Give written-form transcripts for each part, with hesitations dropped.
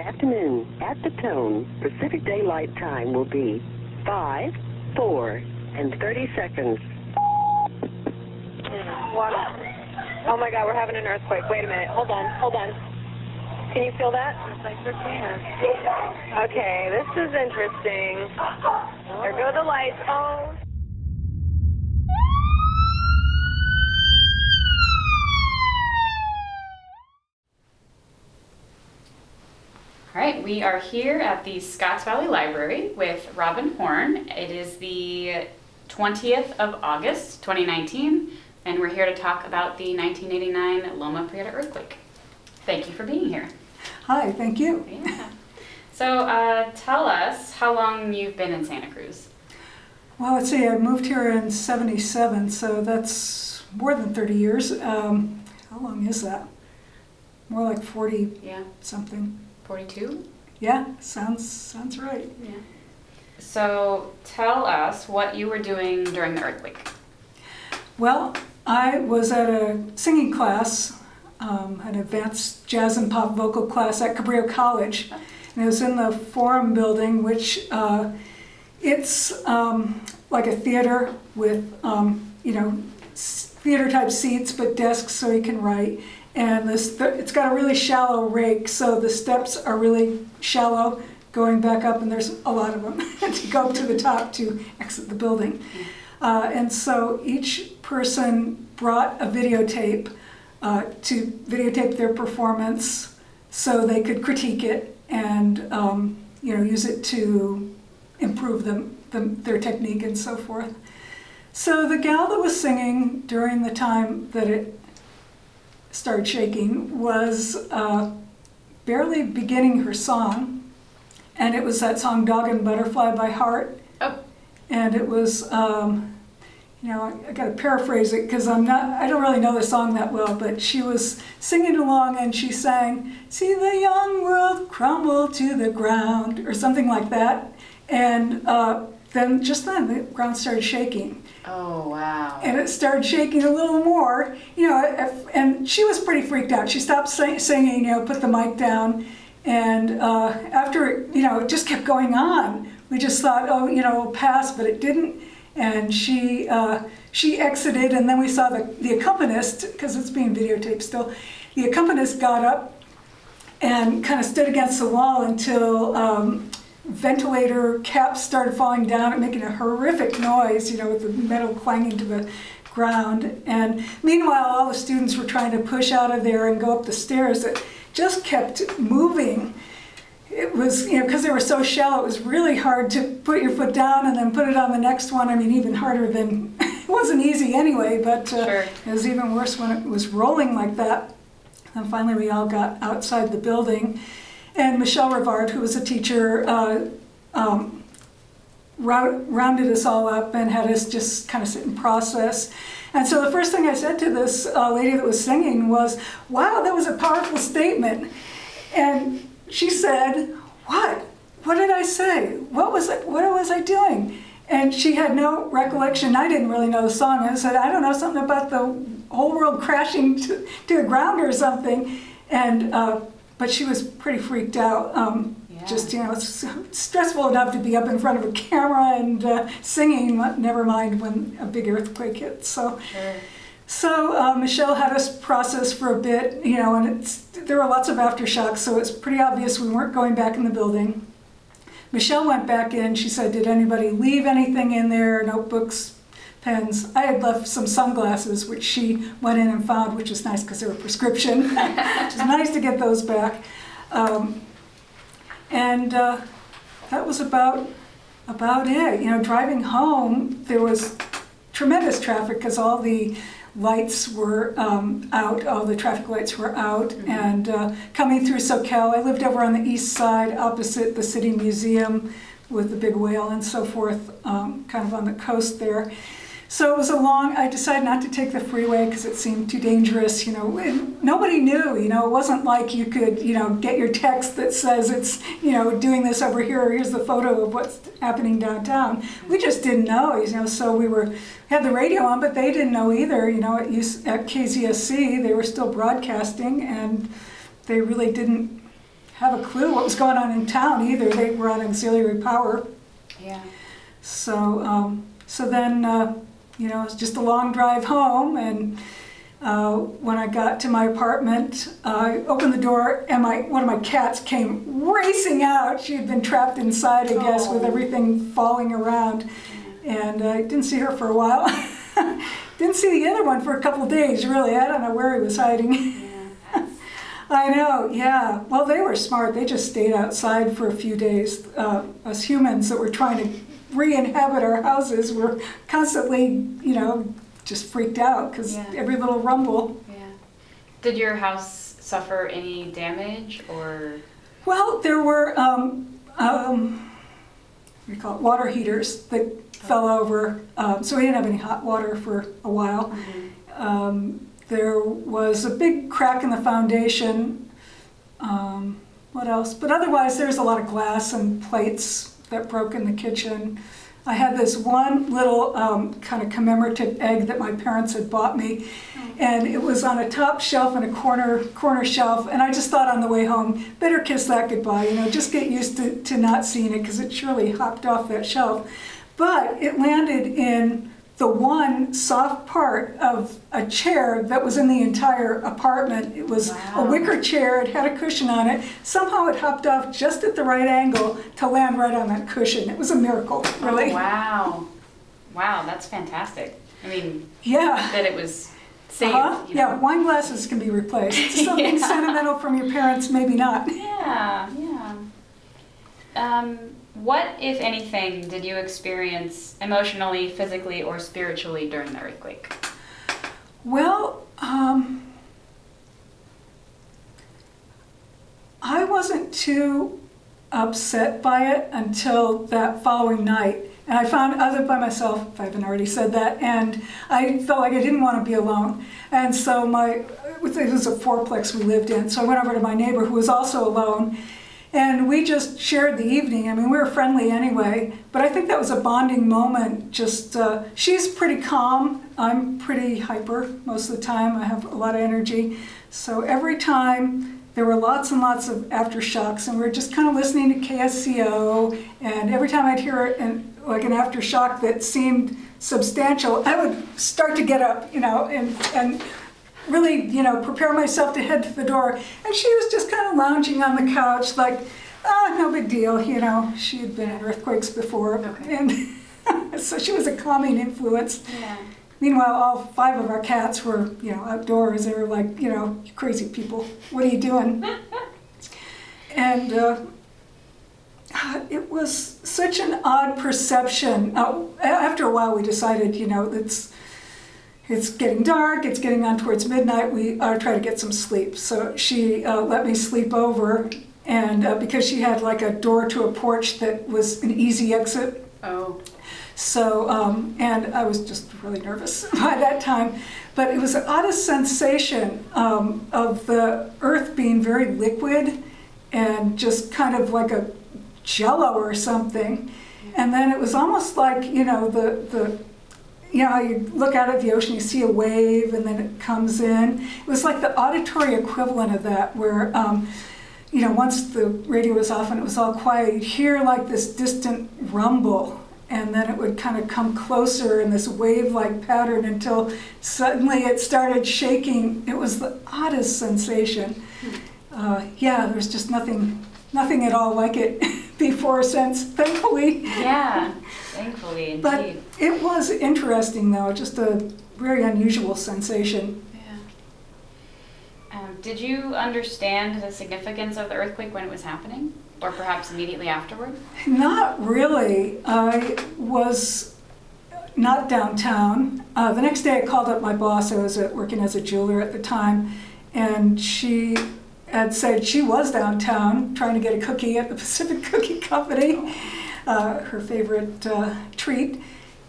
afternoon. At the tone, Pacific Daylight Time will be 5, 4, and 30 seconds. What? Oh my God, we're having an earthquake. Wait a minute. Hold on. Can you feel that? Yes, I sure can. Okay, this is interesting. There go the lights. Oh. All right, we are here at the Scotts Valley Library with Robin Horn. It is the 20th of August, 2019, and we're here to talk about the 1989 Loma Prieta earthquake. Thank you for being here. Hi, thank you. Yeah. So tell us how long you've been in Santa Cruz. Well, let's see, I moved here in '77, so that's more than 30 years. How long is that? More like 40 something. 42? Yeah, sounds right. Yeah. So tell us what you were doing during the earthquake. Well, I was at a singing class, an advanced jazz and pop vocal class at Cabrillo College. And it was in the Forum building, which it's like a theater with, theater-type seats, but desks so you can write. And it's got a really shallow rake, so the steps are really shallow going back up, and there's a lot of them to go up to the top to exit the building. And so each person brought a videotape to videotape their performance so they could critique it and use it to improve their technique and so forth. So the gal that was singing during the time that it started shaking was barely beginning her song, and it was that song Dog and Butterfly by Heart. Oh. And it was I got to paraphrase it because I don't really know the song that well, but she was singing along and she sang, "See the young world crumble to the ground," or something like that. And then the ground started shaking. Oh, wow. And it started shaking a little more, and she was pretty freaked out. She stopped singing, put the mic down, and after it just kept going on. We just thought, it'll pass, but it didn't. And she exited, and then we saw the accompanist, because it's being videotaped still. The accompanist got up and kind of stood against the wall until ventilator caps started falling down and making a horrific noise, with the metal clanging to the ground. And meanwhile, all the students were trying to push out of there and go up the stairs that just kept moving. It was, because they were so shallow, it was really hard to put your foot down and then put it on the next one. I mean, even harder than, it wasn't easy anyway, but Sure. It was even worse when it was rolling like that. And finally we all got outside the building. And Michelle Rivard, who was a teacher, rounded us all up and had us just kind of sit and process. And so the first thing I said to this lady that was singing was, "Wow, that was a powerful statement." And she said, "What? What did I say? What was I doing?" And she had no recollection. I didn't really know the song. I said, "I don't know, something about the whole world crashing to the ground or something." And but she was pretty freaked out. Just, it's stressful enough to be up in front of a camera and singing, never mind when a big earthquake hit. So, Sure. So Michelle had us process for a bit, and there were lots of aftershocks, so it's pretty obvious we weren't going back in the building. Michelle went back in. She said, "Did anybody leave anything in there? Notebooks, pens?" I had left some sunglasses, which she went in and found, which was nice because they were prescription. It was nice to get those back. And that was about it. Driving home, there was tremendous traffic because all the lights were out, all the traffic lights were out. Mm-hmm. And coming through SoCal, I lived over on the east side opposite the City Museum with the big whale and so forth, kind of on the coast there. So it was I decided not to take the freeway because it seemed too dangerous, and nobody knew, it wasn't like you could, get your text that says it's, doing this over here, or here's the photo of what's happening downtown. We just didn't know, so we had the radio on, but they didn't know either, at KZSC, they were still broadcasting, and they really didn't have a clue what was going on in town either. They were on auxiliary power. Yeah. So, so then, you know, it was just a long drive home, and when I got to my apartment, I opened the door, and one of my cats came racing out. She had been trapped inside, I guess, with everything falling around, and I didn't see her for a while. Didn't see the other one for a couple of days, really. I don't know where he was hiding. Yeah. I know, yeah. Well, they were smart. They just stayed outside for a few days. Us humans that were trying to re-inhabit our houses were constantly, you know, just freaked out because every little rumble. Yeah. Did your house suffer any damage, or? Well, there were, what do you call it, water heaters that fell over, so we didn't have any hot water for a while. There was a big crack in the foundation. What else? But otherwise, there's a lot of glass and plates that broke in the kitchen. I had this one little kind of commemorative egg that my parents had bought me, and it was on a top shelf in a corner shelf, and I just thought on the way home, better kiss that goodbye, you know, just get used to not seeing it, because it surely hopped off that shelf. But it landed in the one soft part of a chair that was in the entire apartment. It was a wicker chair, it had a cushion on it. Somehow it hopped off just at the right angle to land right on that cushion. It was a miracle, really. Oh, wow. Wow, that's fantastic. I mean, yeah. That it was saved. You know. Yeah, wine glasses can be replaced. Something sentimental from your parents, maybe not. Yeah, yeah. What, if anything, did you experience emotionally, physically, or spiritually during the earthquake? Well, I wasn't too upset by it until that following night. And I found I lived by myself, if I haven't already said that, and I felt like I didn't want to be alone. And so it was a fourplex we lived in, so I went over to my neighbor who was also alone. And we just shared the evening. I mean, we were friendly anyway, but I think that was a bonding moment. Just, she's pretty calm. I'm pretty hyper most of the time. I have a lot of energy. So every time there were lots and lots of aftershocks, and we were just kind of listening to KSCO, and every time I'd hear an aftershock that seemed substantial, I would start to get up, you know, and really, you know, prepare myself to head to the door. And she was just kind of lounging on the couch like, no big deal, you know. She had been in earthquakes before. Okay. And so she was a calming influence. Yeah. Meanwhile, all 5 of our cats were, you know, outdoors. They were like, you know, you crazy people, what are you doing? And it was such an odd perception. After a while, we decided, you know, it's getting dark, it's getting on towards midnight, we ought to try to get some sleep. So she let me sleep over, and because she had like a door to a porch that was an easy exit. Oh. So, and I was just really nervous by that time. But it was the oddest sensation of the earth being very liquid and just kind of like a jello or something. And then it was almost like, you know, you know, you look out at the ocean, you see a wave, and then it comes in. It was like the auditory equivalent of that, where, you know, once the radio was off and it was all quiet, you'd hear like this distant rumble, and then it would kind of come closer in this wave-like pattern until suddenly it started shaking. It was the oddest sensation. Yeah, there was just nothing at all like it before or since, thankfully. Yeah. Thankfully, indeed. But it was interesting, though, just a very unusual sensation. Yeah. Did you understand the significance of the earthquake when it was happening, or perhaps immediately afterward? Not really. I was not downtown. The next day I called up my boss. I was working as a jeweler at the time, and she had said she was downtown trying to get a cookie at the Pacific Cookie Company. Her favorite treat,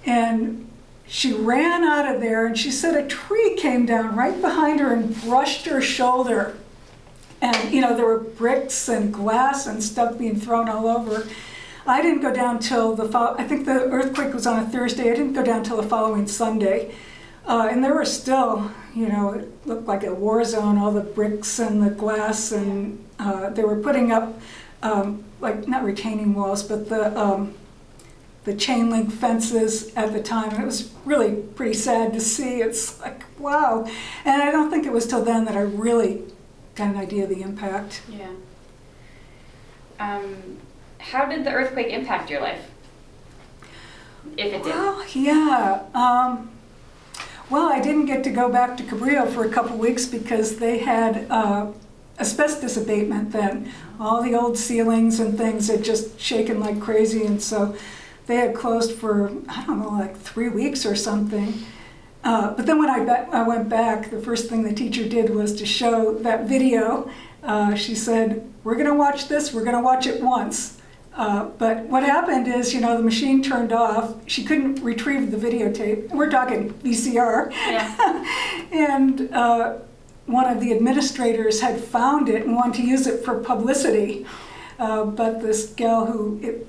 and she ran out of there, and she said a tree came down right behind her and brushed her shoulder. And, you know, there were bricks and glass and stuff being thrown all over. I didn't go down till I think the earthquake was on a Thursday. I didn't go down till the following Sunday. And there were still, you know, it looked like a war zone, all the bricks and the glass, and They were putting up, like, not retaining walls, but the chain link fences at the time, and it was really pretty sad to see. It's like, wow. And I don't think it was till then that I really got an idea of the impact. Yeah. How did the earthquake impact your life? If it did. Well, yeah. Well, I didn't get to go back to Cabrillo for a couple weeks because they had asbestos abatement then. All the old ceilings and things had just shaken like crazy, and so they had closed for, I don't know, like 3 weeks or something. But then when I went back, the first thing the teacher did was to show that video. She said, we're going to watch this, we're going to watch it once. But what happened is, the machine turned off. She couldn't retrieve the videotape. We're talking VCR. Yeah. And one of the administrators had found it and wanted to use it for publicity. But this gal who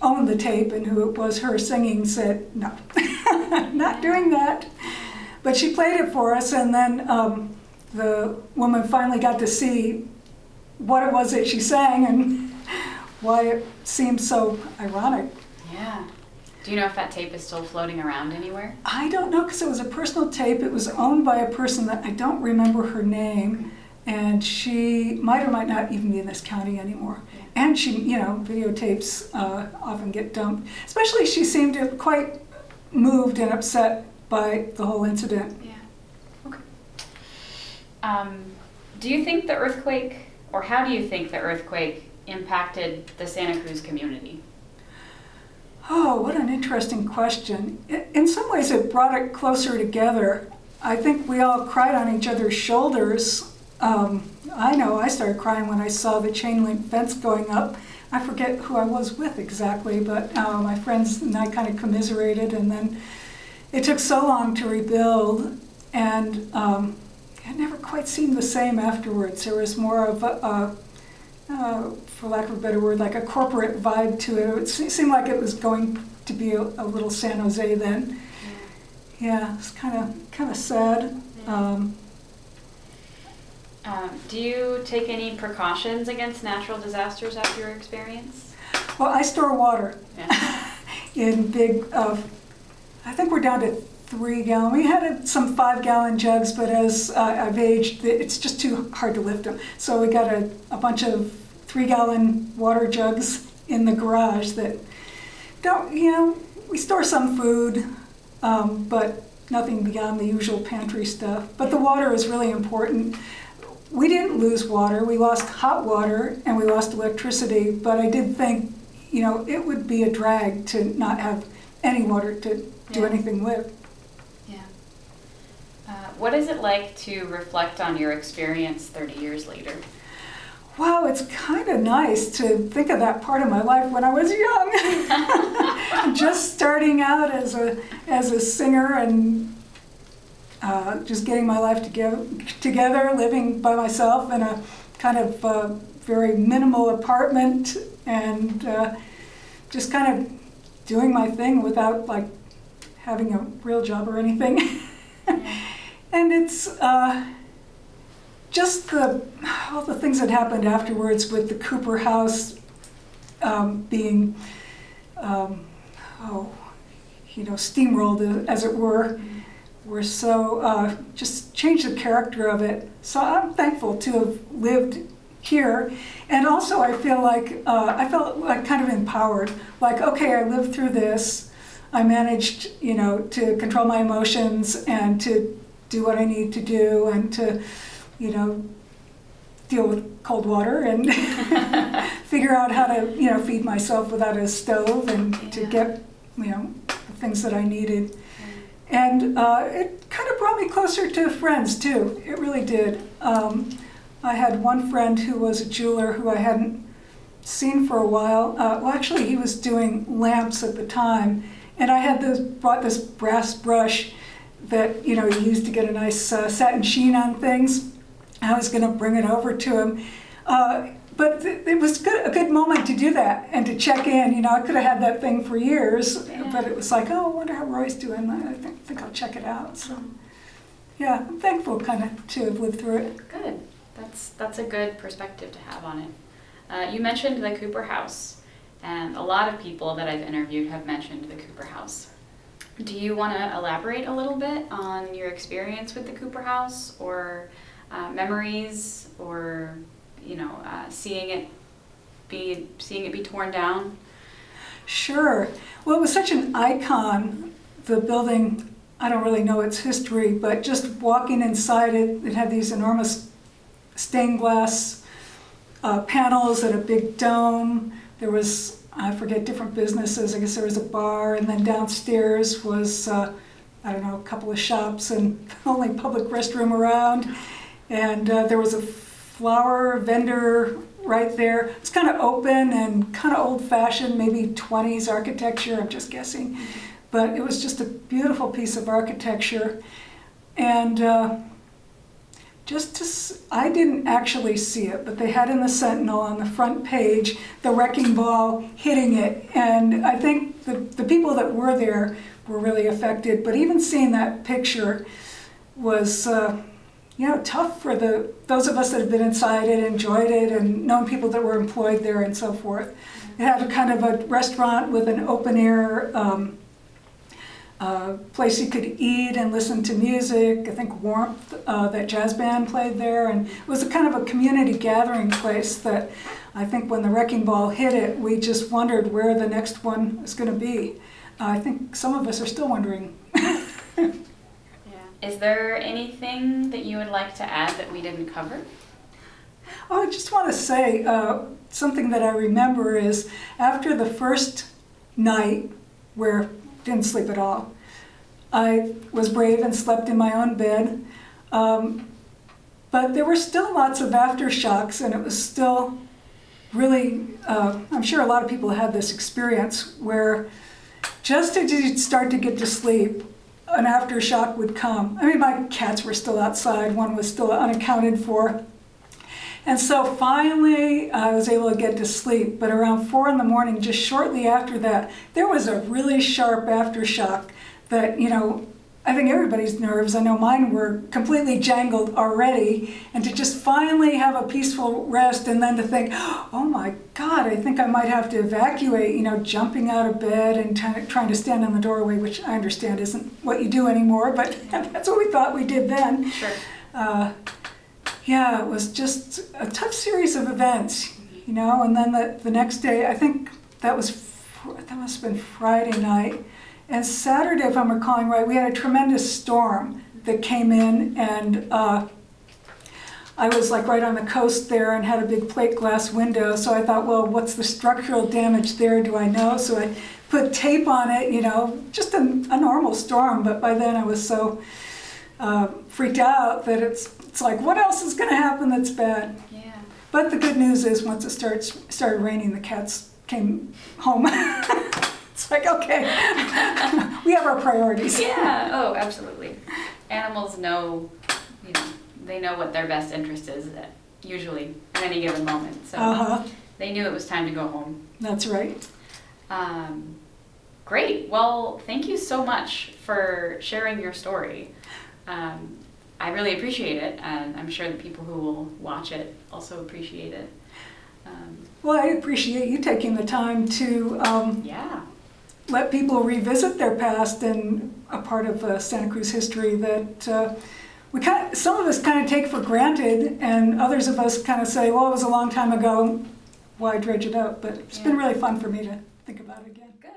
owned the tape and who it was her singing said, no, not doing that. But she played it for us, and then the woman finally got to see what it was that she sang and why it seemed so ironic. Yeah. Do you know if that tape is still floating around anywhere? I don't know, because it was a personal tape. It was owned by a person that I don't remember her name, and she might or might not even be in this county anymore. Yeah. And she, videotapes often get dumped. Especially, she seemed quite moved and upset by the whole incident. Yeah. Okay. Do you think the earthquake, or how do you think the earthquake impacted the Santa Cruz community? Oh, what an interesting question. In some ways, it brought it closer together. I think we all cried on each other's shoulders. I know I started crying when I saw the chain link fence going up. I forget who I was with exactly, but my friends and I kind of commiserated, and then it took so long to rebuild, and it never quite seemed the same afterwards. There was more of a for lack of a better word, like a corporate vibe to it. It seemed like it was going to be a little San Jose then. Yeah, it's kind of sad. Do you take any precautions against natural disasters after your experience? Well, I store water in big, I think we're down to 3 gallon. We had some 5 gallon jugs, but as I've aged, it's just too hard to lift them. So we got a bunch of 3 gallon water jugs in the garage that don't, we store some food, but nothing beyond the usual pantry stuff. But the water is really important. We didn't lose water. We lost hot water and we lost electricity, but I did think, it would be a drag to not have any water to do anything with. Yeah. What is it like to reflect on your experience 30 years later? Wow, it's kind of nice to think of that part of my life when I was young. Just starting out as a singer and just getting my life together, living by myself in a kind of very minimal apartment, and just kind of doing my thing without like having a real job or anything. And it's just all the things that happened afterwards with the Cooper house being, steamrolled, as it were so, just changed the character of it. So I'm thankful to have lived here. And also I feel like, I felt like kind of empowered. Like, okay, I lived through this. I managed, to control my emotions and to do what I need to do and to, deal with cold water and figure out how to, feed myself without a stove and to get, the things that I needed. And it kind of brought me closer to friends too. It really did. I had one friend who was a jeweler who I hadn't seen for a while. Well, actually, he was doing lamps at the time, and I had brought this brass brush that he used to get a nice satin sheen on things. I was going to bring it over to him, but it was a good moment to do that and to check in. I could have had that thing for years, but it was like, oh, I wonder how Roy's doing. I think I'll check it out. So, yeah, I'm thankful kind of to have lived through it. Good. That's a good perspective to have on it. You mentioned the Cooper House, and a lot of people that I've interviewed have mentioned the Cooper House. Do you want to elaborate a little bit on your experience with the Cooper House, or memories, or seeing it be torn down? Sure. Well, it was such an icon, the building. I don't really know its history, but just walking inside it, it had these enormous stained glass panels and a big dome. There was, I forget, different businesses. I guess there was a bar, and then downstairs was, a couple of shops and the only public restroom around. And there was a flower vendor right there. It's kind of open and kind of old-fashioned, maybe 20s architecture, I'm just guessing. But it was just a beautiful piece of architecture. And I didn't actually see it, but they had in the Sentinel on the front page the wrecking ball hitting it. And I think the people that were there were really affected. But even seeing that picture was tough for those of us that had been inside it, enjoyed it, and known people that were employed there and so forth. It had a kind of a restaurant with an open-air place you could eat and listen to music. I think Warmth, that jazz band played there, and it was a kind of a community gathering place that I think when the wrecking ball hit it, we just wondered where the next one was going to be. I think some of us are still wondering. Is there anything that you would like to add that we didn't cover? Oh, I just want to say something that I remember is after the first night where I didn't sleep at all, I was brave and slept in my own bed. But there were still lots of aftershocks, and it was still really, I'm sure a lot of people had this experience where just as you'd start to get to sleep, an aftershock would come. I mean, my cats were still outside, one was still unaccounted for. And so finally I was able to get to sleep, but around 4 in the morning, just shortly after that, there was a really sharp aftershock that, I think everybody's nerves, I know mine were completely jangled already, and to just finally have a peaceful rest and then to think, oh my God, I think I might have to evacuate, jumping out of bed and trying to stand in the doorway, which I understand isn't what you do anymore, but that's what we thought we did then. Sure. It was just a tough series of events, and then the next day, I think that must have been Friday night. And Saturday, if I'm recalling right, we had a tremendous storm that came in, and I was like right on the coast there and had a big plate glass window. So I thought, well, what's the structural damage there? Do I know? So I put tape on it, just a normal storm. But by then I was so freaked out that it's like, what else is going to happen that's bad? Yeah. But the good news is once it started raining, the cats came home. It's like, okay, we have our priorities. Yeah, oh, absolutely. Animals know, they know what their best interest is usually at any given moment. So they knew it was time to go home. That's right. Great. Well, thank you so much for sharing your story. I really appreciate it, and I'm sure the people who will watch it also appreciate it. Well, I appreciate you taking the time to let people revisit their past and a part of Santa Cruz history that some of us kind of take for granted, and others of us kind of say, well, it was a long time ago, why dredge it up? But it's been really fun for me to think about it again. Good.